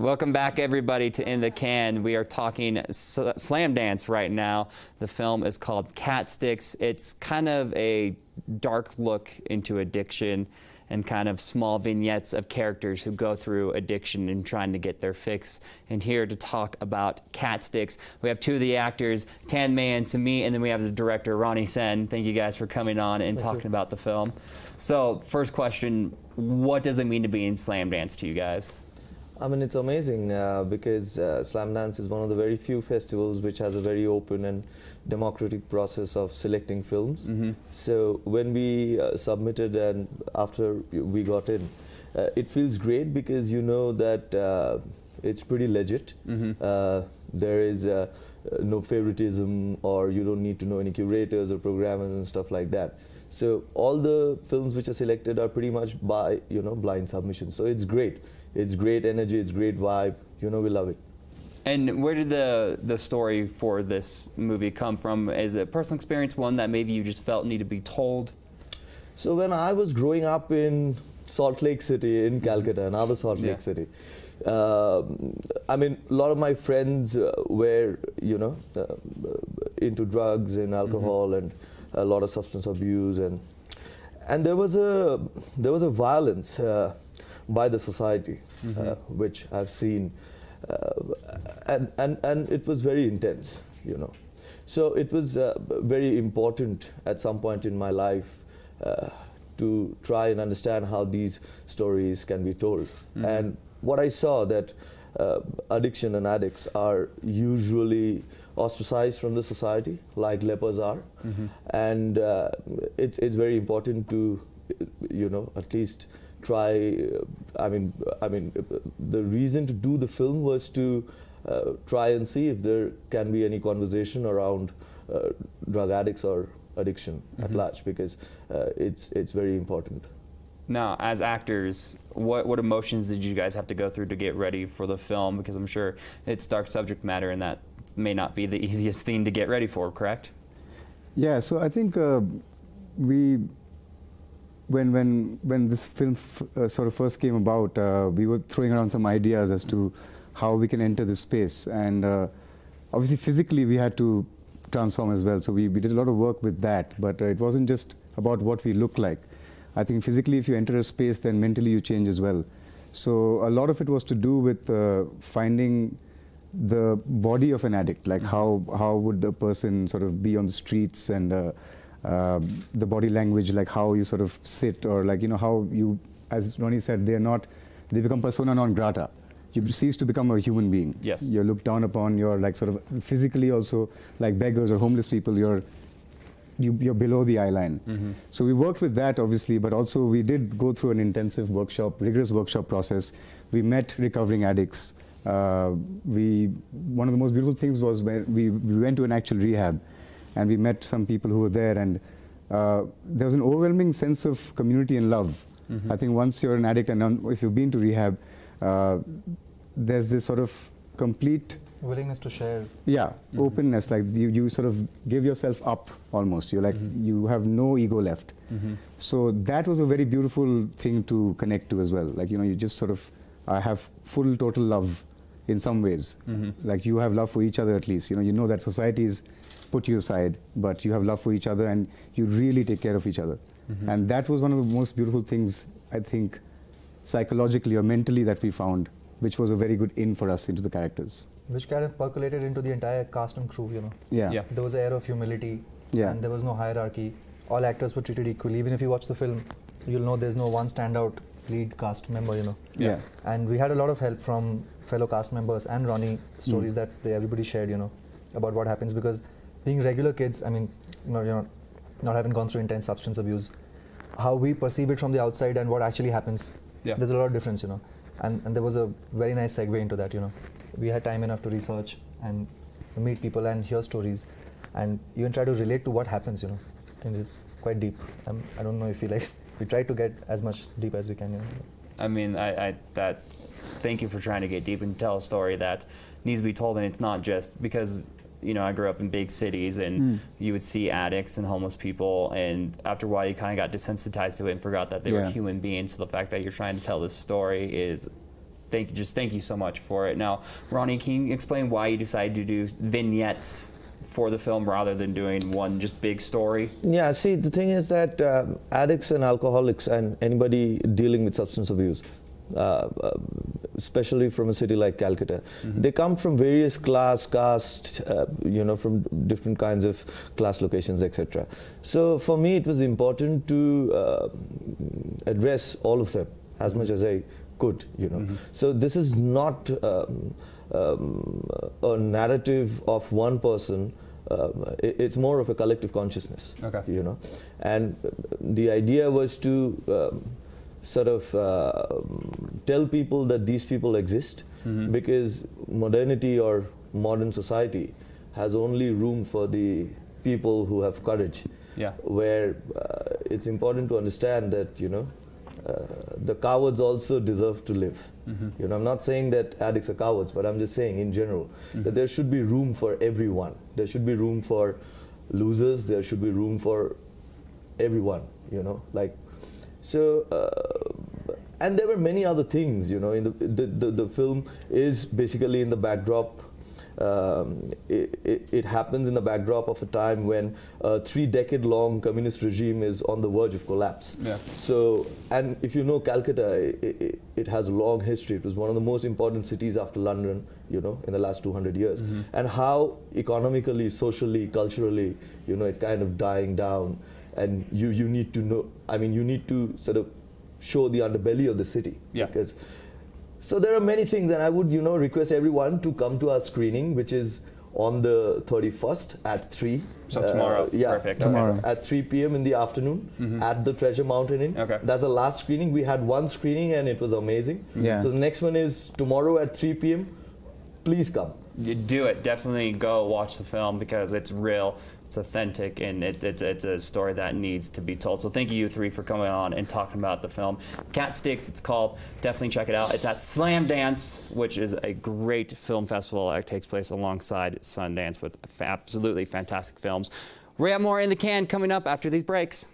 Welcome back, everybody, to In the Can. We are talking Slamdance right now. The film is called Cat Sticks. It's kind of a dark look into addiction and kind of small vignettes of characters who go through addiction and trying to get their fix. And here to talk about Cat Sticks, we have two of the actors, Tanmay and Sumeet, and then we have the director, Ronny Sen. Thank you guys for coming on and talking about the film. So, first question, what does it mean to be in Slamdance to you guys? I mean, it's amazing because Slamdance is one of the very few festivals which has a very open and democratic process of selecting films. So when we submitted and after we got in, it feels great because you know that it's pretty legit. There is no favoritism, or you don't need to know any curators or programmers and stuff like that. So all the films which are selected are pretty much by, blind submission. So it's great. It's great energy, it's great vibe, we love it. And where did the story for this movie come from? Is it a personal experience, one that maybe you just felt need to be told? So when I was growing up in Salt Lake City, in Calcutta, another Salt Lake City, I mean, a lot of my friends were, into drugs and alcohol and a lot of substance abuse, and there was a violence by the society, which I've seen, and it was very intense, So it was very important at some point in my life to try and understand how these stories can be told. And what I saw that addiction and addicts are usually ostracized from the society, like lepers are, and it's very important to, at least try. I mean, the reason to do the film was to try and see if there can be any conversation around drug addicts or addiction at large, because it's very important. Now, as actors, what emotions did you guys have to go through to get ready for the film? Because I'm sure it's dark subject matter, and that may not be the easiest thing to get ready for, correct? Yeah, so I think when this film sort of first came about, we were throwing around some ideas as to how we can enter this space, and obviously physically we had to transform as well. So we did a lot of work with that, but it wasn't just about what we look like. I think physically, if you enter a space, then mentally you change as well. So a lot of it was to do with finding the body of an addict, like how would the person sort of be on the streets, and the body language, like how you sort of sit, or like, how you, as Ronny said, they become persona non grata. You cease to become a human being. Yes. You're looked down upon, you're like sort of physically also, like beggars or homeless people, you're below the eye line. So we worked with that, obviously, but also we did go through an intensive workshop, rigorous workshop process. We met recovering addicts. One of the most beautiful things was when we went to an actual rehab, and we met some people who were there, and there was an overwhelming sense of community and love. I think once you're an addict, and if you've been to rehab, there's this sort of complete willingness to share. Yeah, openness, like you sort of give yourself up almost. You're like, you have no ego left. So that was a very beautiful thing to connect to as well. Like, you just sort of have full, total love in some ways. Like you have love for each other at least. You know that society's put you aside, but you have love for each other, and you really take care of each other. And that was one of the most beautiful things, I think, psychologically or mentally, that we found, which was a very good in for us into the characters. Which kind of percolated into the entire cast and crew, Yeah. There was an air of humility, and there was no hierarchy. All actors were treated equally. Even if you watch the film, you'll know there's no one standout lead cast member, Yeah. And we had a lot of help from fellow cast members and Ronny, stories that everybody shared, about what happens, because being regular kids, I mean, not having gone through intense substance abuse, how we perceive it from the outside and what actually happens, there's a lot of difference, And there was a very nice segue into that, We had time enough to research and meet people and hear stories, and even try to relate to what happens, And it's quite deep. I don't know if we try to get as much deep as we can, I mean, thank you for trying to get deep and tell a story that needs to be told, and it's not just because I grew up in big cities, and you would see addicts and homeless people, and after a while you kind of got desensitized to it and forgot that they were human beings. So the fact that you're trying to tell this story is thank you so much for it. Now, Ronny, can you explain why you decided to do vignettes for the film rather than doing one just big story? Yeah, see, the thing is that addicts and alcoholics and anybody dealing with substance abuse, especially from a city like Calcutta, they come from various caste, from different kinds of class locations, etc. So for me, it was important to address all of them as much as I could, So this is not a narrative of one person. It's more of a collective consciousness, And the idea was to sort of tell people that these people exist, because modernity or modern society has only room for the people who have courage. Yeah. Where it's important to understand that the cowards also deserve to live. I'm not saying that addicts are cowards, but I'm just saying in general that there should be room for everyone. There should be room for losers. There should be room for everyone. And there were many other things. In the film is basically in the backdrop. It happens in the backdrop of a time when a 3-decade-long communist regime is on the verge of collapse. Yeah. So, and if you know Calcutta, it has a long history. It was one of the most important cities after London, in the last 200 years. And how economically, socially, culturally, it's kind of dying down. And you need to know, you need to sort of show the underbelly of the city. Yeah. So there are many things, and I would, request everyone to come to our screening, which is on the 31st at 3. So tomorrow. Perfect. Tomorrow. At 3 p.m. in the afternoon at the Treasure Mountain Inn. Okay. That's the last screening. We had one screening and it was amazing. Yeah. So the next one is tomorrow at 3 p.m. Please come. You do it. Definitely go watch the film because it's real. It's authentic, and it's a story that needs to be told. So thank you three for coming on and talking about the film. Cat Sticks, it's called. Definitely check it out. It's at Slamdance, which is a great film festival that takes place alongside Sundance with absolutely fantastic films. We have more in the can coming up after these breaks.